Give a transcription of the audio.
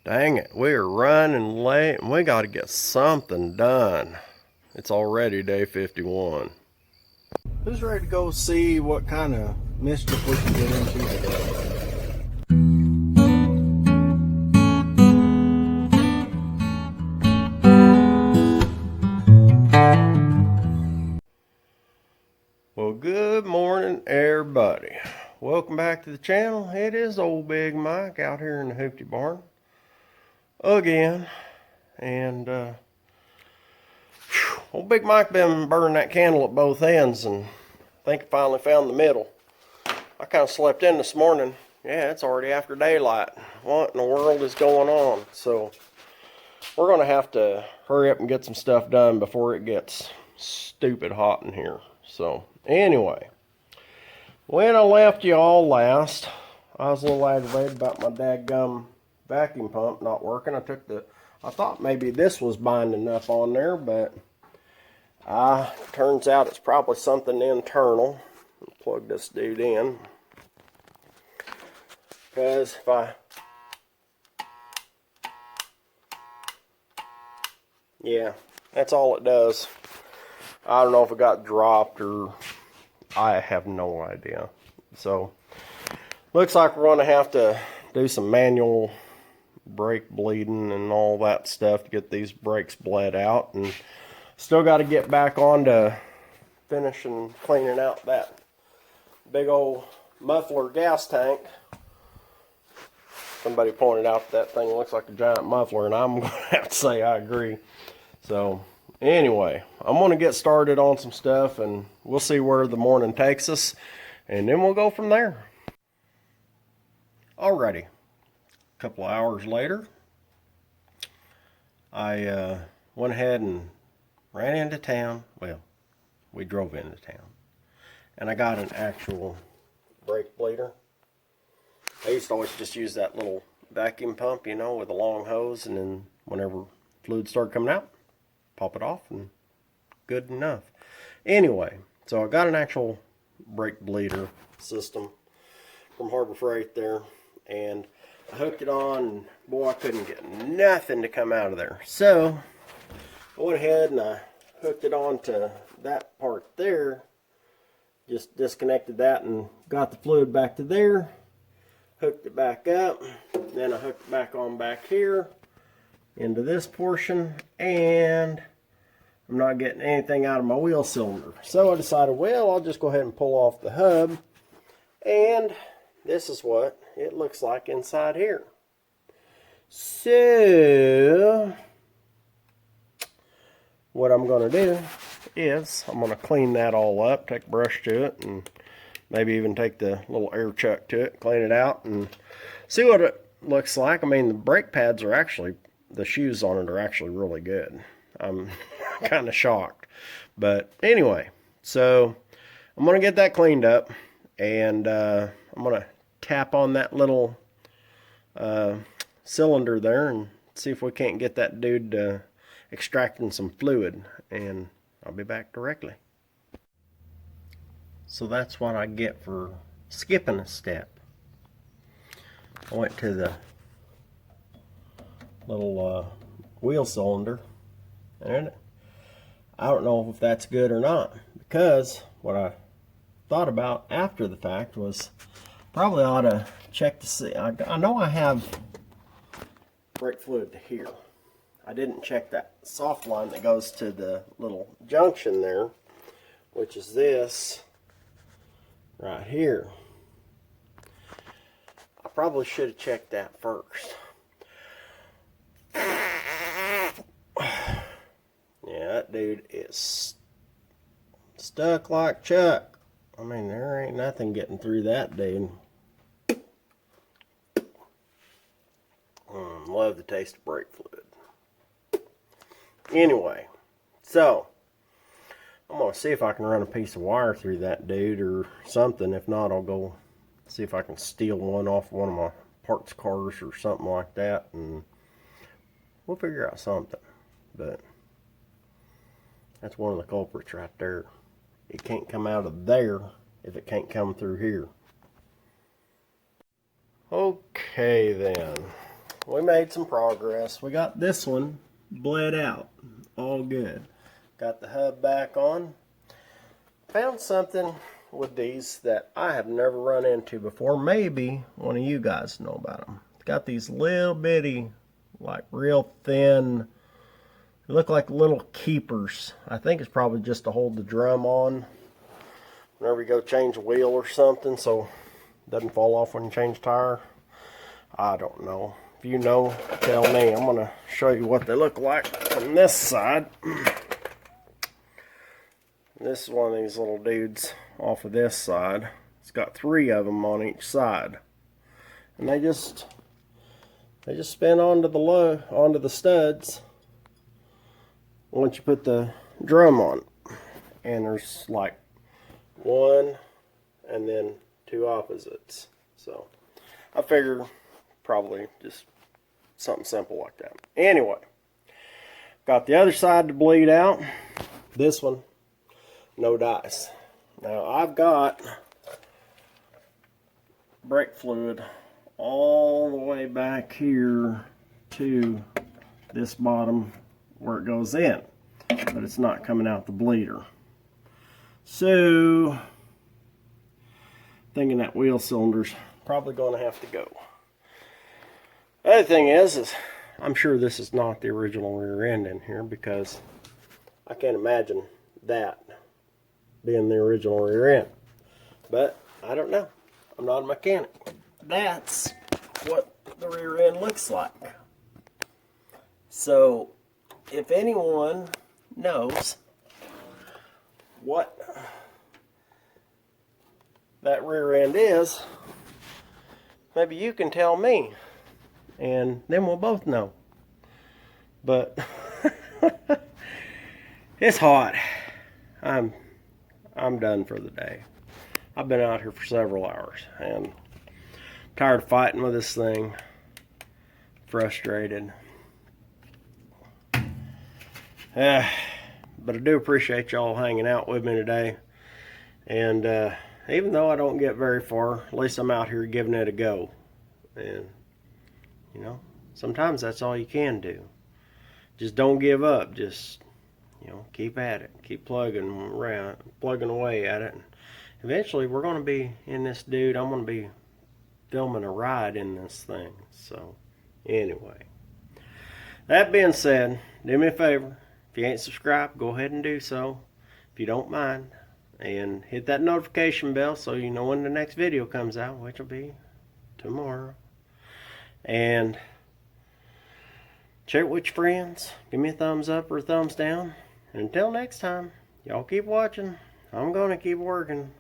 Dang it, we are running late and we got to get something done. It's already day 51. Who's ready to go see what kind of mischief we can get into today? Well, good morning, everybody. Welcome back to the channel. It is old Big Mike out here in the Hoopty Barn again. And old Big Mike been burning that candle at both ends, and I think I finally found the middle. I kind of slept in this morning. Yeah, it's already after daylight. What in the world is going on? So we're going to have to hurry up and get some stuff done before it gets stupid hot in here. So anyway, when I left you all last, I was a little aggravated about my dadgum vacuum pump not working. I thought maybe this was binding up on there, but turns out it's probably something internal. Plug this dude in, because yeah, that's all it does. I don't know if it got dropped or I have no idea. So looks like we're going to have to do some manual brake bleeding and all that stuff to get these brakes bled out, and still got to get back on to finishing cleaning out that big old muffler gas tank. Somebody pointed out that thing looks like a giant muffler, and I'm going to have to say I agree. So anyway, I'm going to get started on some stuff, and we'll see where the morning takes us, and then we'll go from there. Alrighty, a couple of hours later, I went ahead and ran into town. Well, we drove into town, and I got an actual brake bleeder. I used to always just use that little vacuum pump, you know, with a long hose, and then whenever fluid started coming out, pop it off, and good enough. Anyway, so I got an actual brake bleeder system from Harbor Freight there, and I hooked it on, and boy, I couldn't get nothing to come out of there. So I went ahead and I hooked it on to that part there, just disconnected that and got the fluid back to there, hooked it back up, then I hooked it back on back here into this portion, and I'm not getting anything out of my wheel cylinder. So I decided, well, I'll just go ahead and pull off the hub, and this is what it looks like inside here. So what I'm going to do is I'm going to clean that all up, take a brush to it, and maybe even take the little air chuck to it, clean it out, and see what it looks like. I mean, the brake pads are actually, the shoes on it are actually really good. I'm kind of shocked. But anyway, so I'm going to get that cleaned up, and I'm going to tap on that little cylinder there and see if we can't get that dude extracting some fluid, and I'll be back directly. So that's what I get for skipping a step. I went to the little wheel cylinder, and I don't know if that's good or not, because what I thought about after the fact was probably ought to check to see. I know I have brake fluid to here. I didn't check that soft line that goes to the little junction there, which is this right here. I probably should have checked that first. Yeah, that dude is stuck like Chuck. I mean, there ain't nothing getting through that dude. Love the taste of brake fluid. Anyway, so I'm going to see if I can run a piece of wire through that dude or something. If not, I'll go see if I can steal one off one of my parts cars or something like that, and we'll figure out something. But that's one of the culprits right there. It can't come out of there if it can't come through here. Okay then. we made some progress. We got this one bled out. All good. Got the hub back on. Found something with these that I have never run into before. Maybe one of you guys know about them. It's got these little bitty, like real thin, they look like little keepers. I think it's probably just to hold the drum on whenever you go change a wheel or something, so it doesn't fall off when you change tire. I don't know. If you know, tell me. I'm going to show you what they look like from this side. This is one of these little dudes off of this side. It's got 3 of them on each side. And they just spin onto the studs once you put the drum on. And there's like 1 and then 2 opposites. So I figure probably just something simple like that. Anyway, got the other side to bleed out. This one, no dice. Now I've got brake fluid all the way back here to this bottom where it goes in, but it's not coming out the bleeder. So thinking that wheel cylinder's probably going to have to go. The other thing is I'm sure this is not the original rear end in here, because I can't imagine that being the original rear end. But I don't know. I'm not a mechanic. That's what the rear end looks like. So if anyone knows what that rear end is, maybe you can tell me, and then we'll both know. But it's hot. I'm done for the day. I've been out here for several hours and tired of fighting with this thing. Frustrated. But I do appreciate y'all hanging out with me today. And even though I don't get very far, at least I'm out here giving it a go. And you know, sometimes that's all you can do. Just don't give up. Just, you know, keep at it. Keep plugging away at it. And eventually we're going to be in this dude. I'm going to be filming a ride in this thing. So anyway, that being said, do me a favor. If you ain't subscribed, go ahead and do so, if you don't mind. And hit that notification bell so you know when the next video comes out, which will be tomorrow. And share it with your friends. Give me a thumbs up or a thumbs down. And until next time, y'all keep watching. I'm going to keep working.